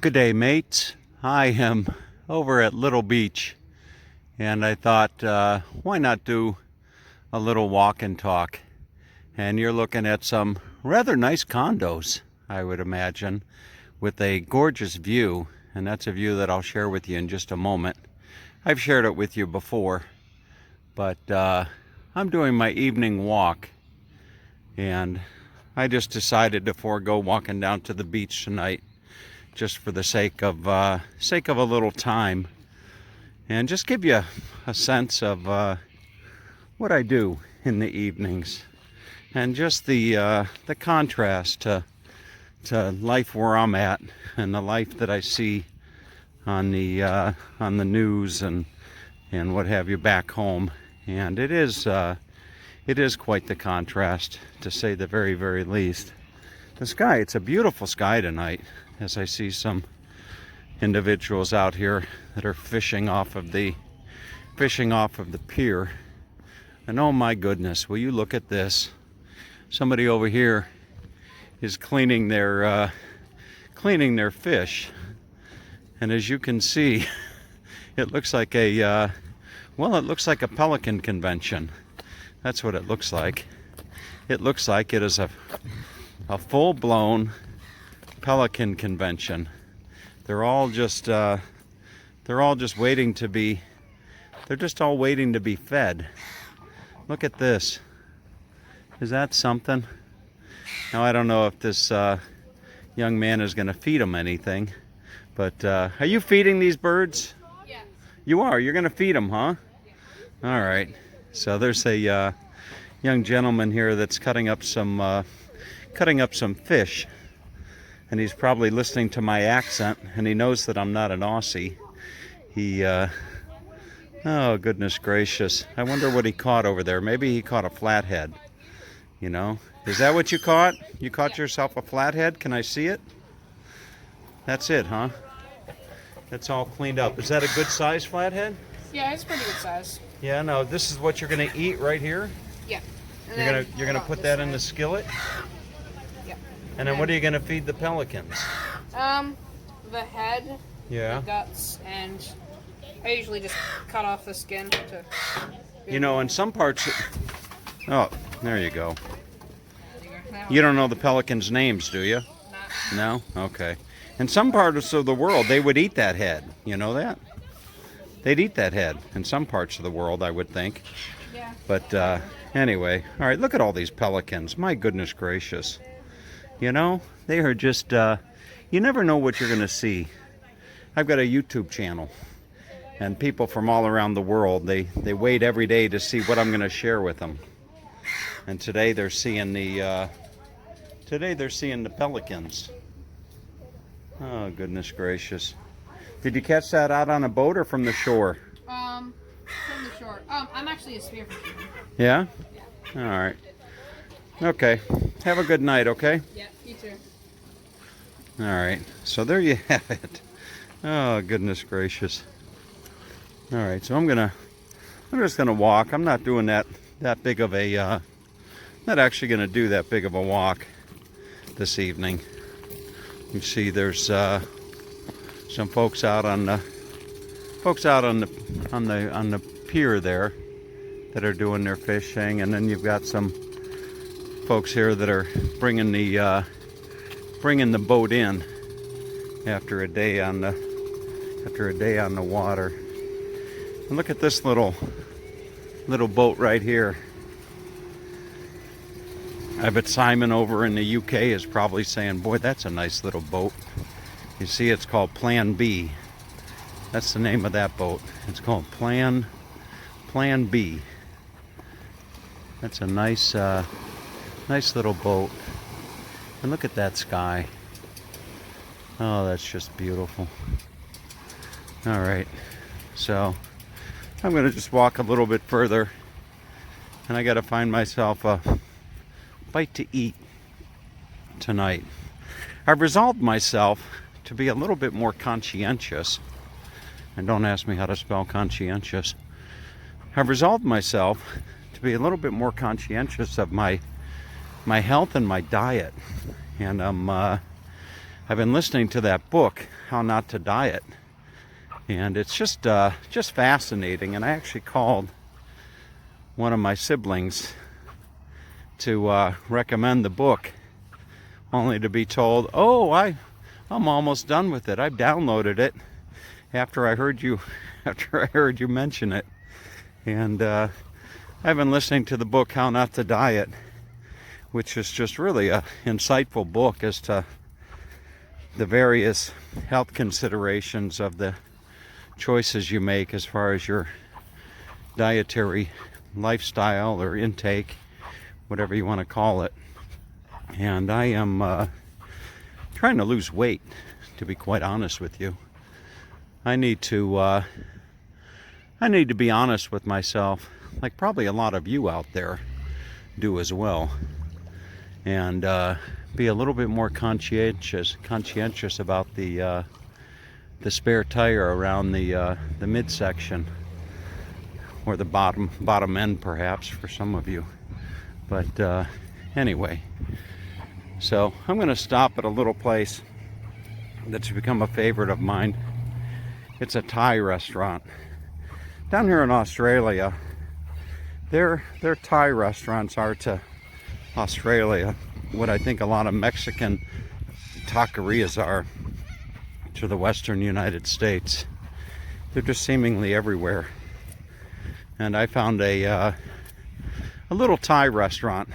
Good day, mates. I am over at Little Beach, and I thought, why not do a little walk and talk? And you're looking at some rather nice condos, I would imagine, with a gorgeous view, and that's a view that I'll share with you in just a moment. I've shared it with you before, but I'm doing my evening walk, and I just decided to forego walking down to the beach tonight, just for the sake of a little time, and just give you a sense of what I do in the evenings, and just the contrast to life where I'm at and the life that I see on the news and what have you back home. And it is quite the contrast, to say the very, very least. The sky, it's a beautiful sky tonight, as I see some individuals out here that are fishing off of the pier. And oh my goodness, will you look at this? Somebody over here is cleaning their fish, and as you can see, it looks like a Pelican convention. That's what it looks like. It looks like it is a full-blown Pelican convention. They're all just waiting to be fed. Look at this. Is that something? Now, I don't know if this young man is going to feed them anything, but are you feeding these birds? Yes. You are. You're going to feed them, huh? Yeah. All right. So there's a young gentleman here that's cutting up some fish, and he's probably listening to my accent, and he knows that I'm not an Aussie. Oh goodness gracious, I wonder what he caught over there. Maybe he caught a flathead, you know. Is that what you caught? You caught yourself a flathead? Can I see it? That's it, huh? That's all cleaned up. Is that a good size flathead? Yeah, it's pretty good size. Yeah, no, this is what you're gonna eat right here? Yeah. You're gonna put that in the skillet? Yeah. And then what are you gonna feed the pelicans? The head, Yeah. the guts, and I usually just cut off the skin to... You know, in some parts... Oh, there you go. Now, You don't know the pelicans' names, do you? not- No? Okay. In some parts of the world, they would eat that head. You know that? They'd eat that head in some parts of the world, I would think. Yeah. But anyway, all right, look at all these pelicans. My goodness gracious. You know, they are just, you never know what you're going to see. I've got a YouTube channel, and people from all around the world, they wait every day to see what I'm going to share with them. And today they're seeing the pelicans. Oh, goodness gracious. Did you catch that out on a boat or from the shore? From the shore. I'm actually a spearfisherman. Yeah? Yeah. All right. Okay. Have a good night, okay? Yeah, you too. All right. So there you have it. Oh, goodness gracious. All right. So I'm just gonna walk. I'm not doing that big of a not actually gonna do that big of a walk this evening. You see there's some folks out on the pier there that are doing their fishing, and then you've got some folks here that are bringing the boat in after a day on the water. And look at this little boat right here. I bet Simon over in the UK is probably saying, boy, that's a nice little boat. You see, it's called Plan B. That's the name of that boat. It's called Plan B. That's a nice little boat. And look at that sky. Oh, that's just beautiful. All right, so I'm going to just walk a little bit further, and I got to find myself a bite to eat tonight. I've resolved myself to be a little bit more conscientious, and don't ask me how to spell conscientious. I've resolved myself to be a little bit more conscientious of my health and my diet, and I'm I've been listening to that book, How Not to Diet, and it's just fascinating. And I actually called one of my siblings to recommend the book, only to be told, "Oh, I'm almost done with it. I've downloaded it after I heard you mention it." And I've been listening to the book How Not to Diet, which is just really a insightful book as to the various health considerations of the choices you make as far as your dietary lifestyle or intake, whatever you want to call it. And I am trying to lose weight, to be quite honest with you. I need to be honest with myself, like probably a lot of you out there do as well, and be a little bit more conscientious about the spare tire around the midsection, or the bottom end, perhaps, for some of you. But anyway, so I'm going to stop at a little place that's become a favorite of mine. It's a Thai restaurant. Down here in Australia, their Thai restaurants are to Australia what I think a lot of Mexican taquerias are to the western United States. They're just seemingly everywhere. And I found a little Thai restaurant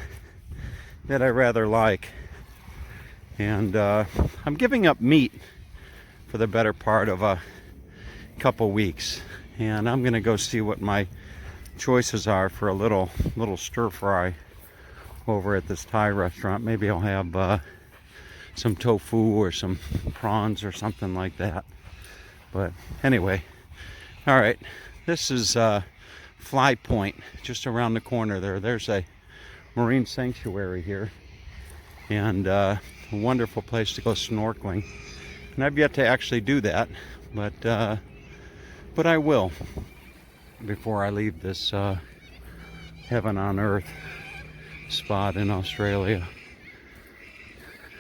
that I rather like. And I'm giving up meat for the better part of a couple weeks. And I'm going to go see what my choices are for a little stir fry over at this Thai restaurant. Maybe I'll have some tofu or some prawns or something like that. But anyway, all right, this is Fly Point, just around the corner there. There's a marine sanctuary here, and a wonderful place to go snorkeling. And I've yet to actually do that, but I will before I leave this heaven on earth spot in Australia.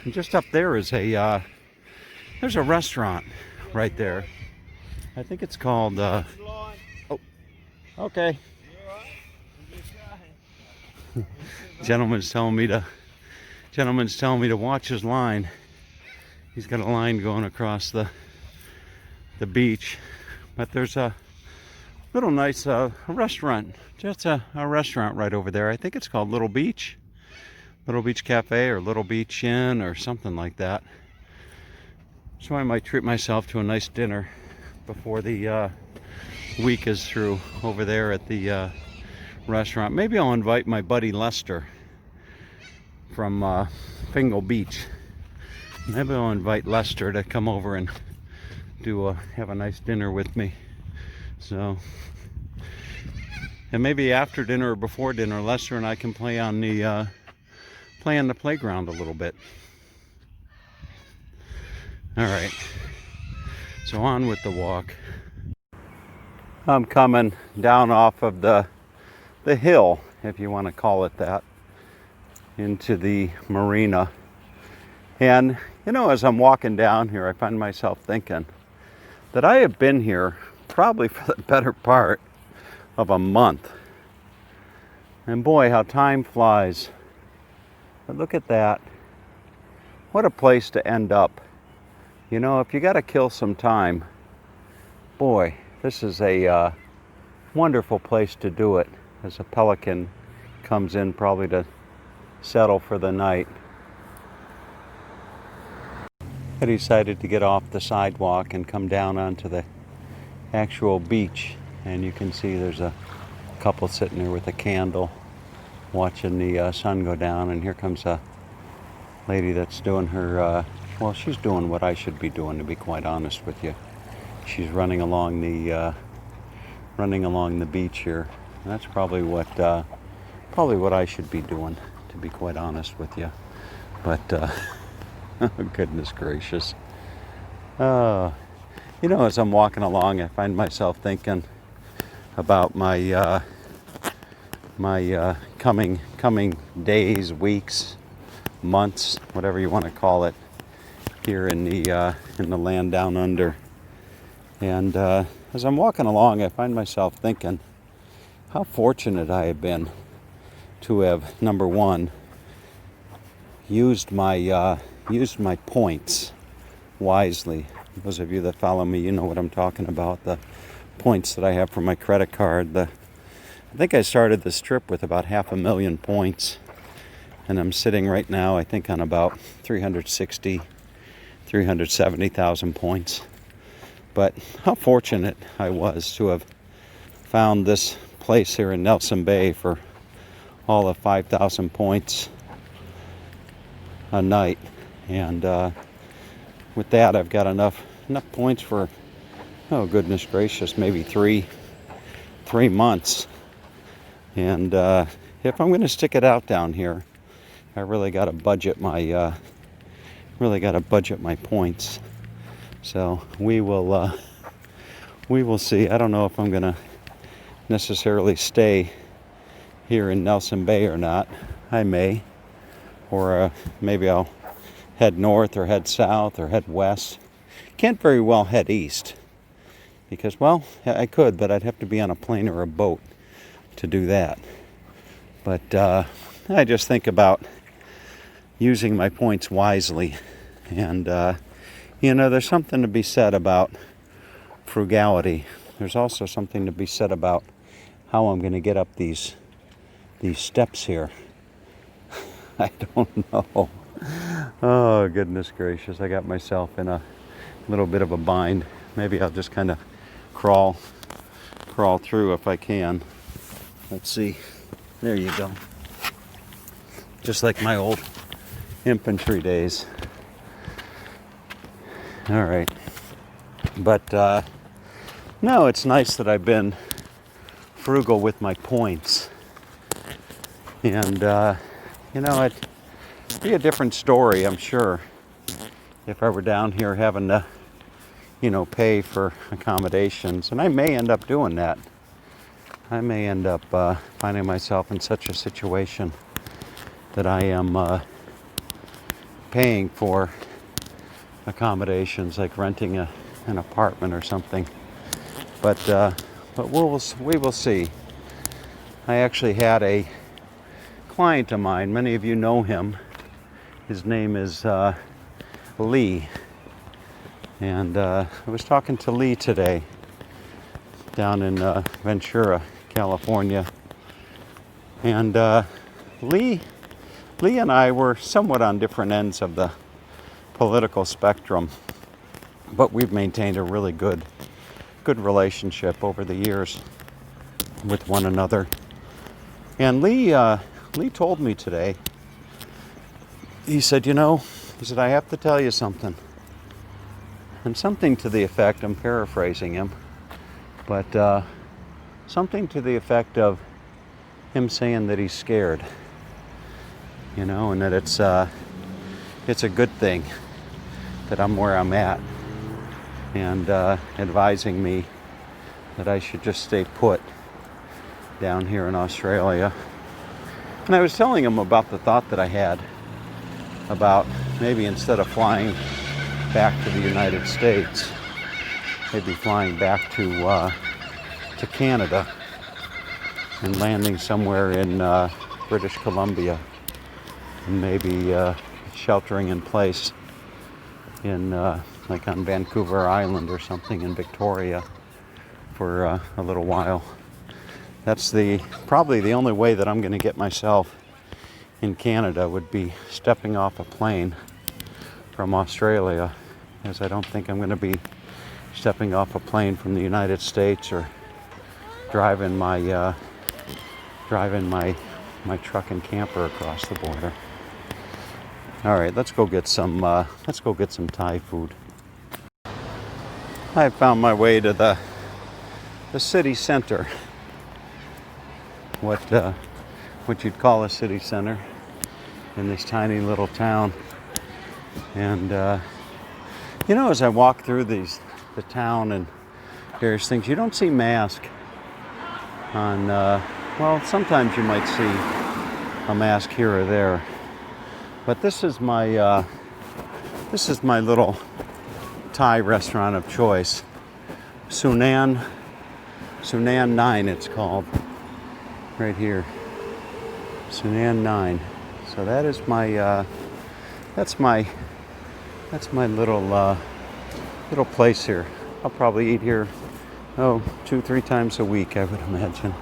And just up there is there's a restaurant right there. I think it's called oh, okay. Gentleman's telling me to watch his line. He's got a line going across the beach. But there's a little nice restaurant. Just a restaurant right over there. I think it's called Little Beach Cafe or Little Beach Inn or something like that. So I might treat myself to a nice dinner before the week is through over there at the restaurant. Maybe I'll invite my buddy Lester from Fingal Beach. Maybe I'll invite Lester to come over and have a nice dinner with me. So, and maybe after dinner or before dinner, Lester and I can play on the playground a little bit. All right, so on with the walk. I'm coming down off of the hill, if you want to call it that, into the marina. And you know, as I'm walking down here, I find myself thinking that I have been here probably for the better part of a month. And boy, how time flies. But look at that. What a place to end up. You know, if you got to kill some time, boy, this is a wonderful place to do it, as a Pelican comes in probably to settle for the night. I decided to get off the sidewalk and come down onto the actual beach, and you can see there's a couple sitting there with a candle watching the sun go down. And here comes a lady that's doing her well, she's doing what I should be doing, to be quite honest with you. She's running along the beach here. And that's probably what I should be doing, to be quite honest with you. But oh, goodness gracious. You know, as I'm walking along, I find myself thinking about my coming days, weeks, months, whatever you want to call it. here in the land down under. And as I'm walking along, I find myself thinking how fortunate I have been to have, number one, used my points wisely. Those of you that follow me, you know what I'm talking about. The points that I have for my credit card. I think I started this trip with about 500,000 points, and I'm sitting right now, I think, on about 370,000 points. But how fortunate I was to have found this place here in Nelson Bay for all of 5,000 points a night. And with that, I've got enough points for, oh goodness gracious, maybe three months. And if I'm going to stick it out down here, I really got to budget my points. So we will see. I don't know if I'm going to necessarily stay here in Nelson Bay or not. I may, or maybe I'll head north or head south or head west. Can't very well head east because, well, I could, but I'd have to be on a plane or a boat to do that. But I just think about using my points wisely. And there's something to be said about frugality. There's also something to be said about how I'm going to get up these steps here. I don't know. Oh, goodness gracious. I got myself in a little bit of a bind. Maybe I'll just kind of crawl through if I can. Let's see. There you go. Just like my old infantry days. All right. But no, it's nice that I've been frugal with my points. And it'd be a different story, I'm sure, if I were down here having to pay for accommodations. And I may end up doing that. I may end up finding myself in such a situation that I am paying for accommodations, like renting an apartment or something. But we will see. I actually had a client of mine. Many of you know him. His name is Lee. And I was talking to Lee today down in Ventura, California. And Lee and I were somewhat on different ends of the political spectrum, but we've maintained a really good relationship over the years with one another. And Lee told me today, he said, I have to tell you something. And something to the effect, I'm paraphrasing him, but something to the effect of him saying that he's scared, and that it's a good thing that I'm where I'm at, and advising me that I should just stay put down here in Australia. And I was telling him about the thought that I had about maybe instead of flying back to the United States, maybe flying back to Canada and landing somewhere in British Columbia, and maybe sheltering in place in like on Vancouver Island or something in Victoria for a little while. That's probably the only way that I'm going to get myself in Canada would be stepping off a plane from Australia, as I don't think I'm going to be stepping off a plane from the United States or driving my truck and camper across the border. All right, let's go get some Thai food. I found my way to the city center. What you'd call a city center in this tiny little town. And as I walk through the town and various things, you don't see masks on. Sometimes you might see a mask here or there, but this is my This is my little Thai restaurant of choice. Sunan 9 it's called. Right here. Sunan 9. So that is my that's my little place here. I'll probably eat here 2-3 times a week, I would imagine.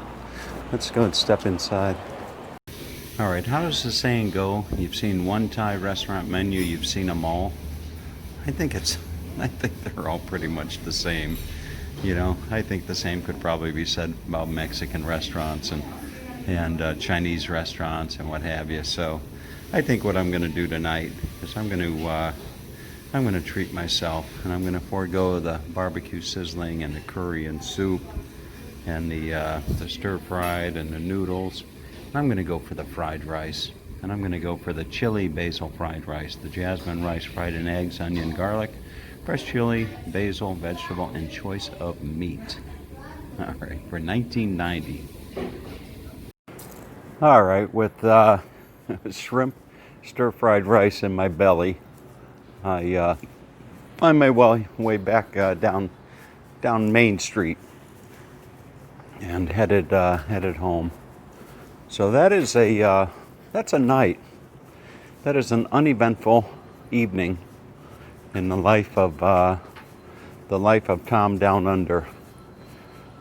Let's go and step inside. All right, how does the saying go? You've seen one Thai restaurant menu, you've seen them all. I think they're all pretty much the same. You know, I think the same could probably be said about Mexican restaurants and Chinese restaurants and what have you. So I think what I'm going to do tonight is I'm going to treat myself, and I'm going to forego the barbecue sizzling and the curry and soup and the stir fried and the noodles. I'm going to go for the fried rice, and I'm going to go for the chili basil fried rice, the jasmine rice fried in eggs, onion, garlic, fresh chili, basil, vegetable, and choice of meat. All right, for $19.90. All right, with shrimp stir-fried rice in my belly, I find my way back down Main Street and headed home. So that's a night. That is an uneventful evening in the life of Tom Down Under.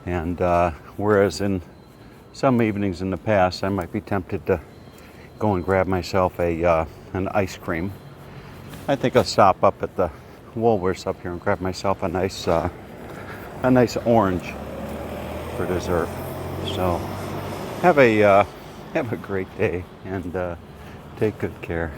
And whereas in some evenings in the past, I might be tempted to go and grab myself an ice cream. I think I'll stop up at the Woolworths up here and grab myself a nice orange for dessert. So have a great day and take good care.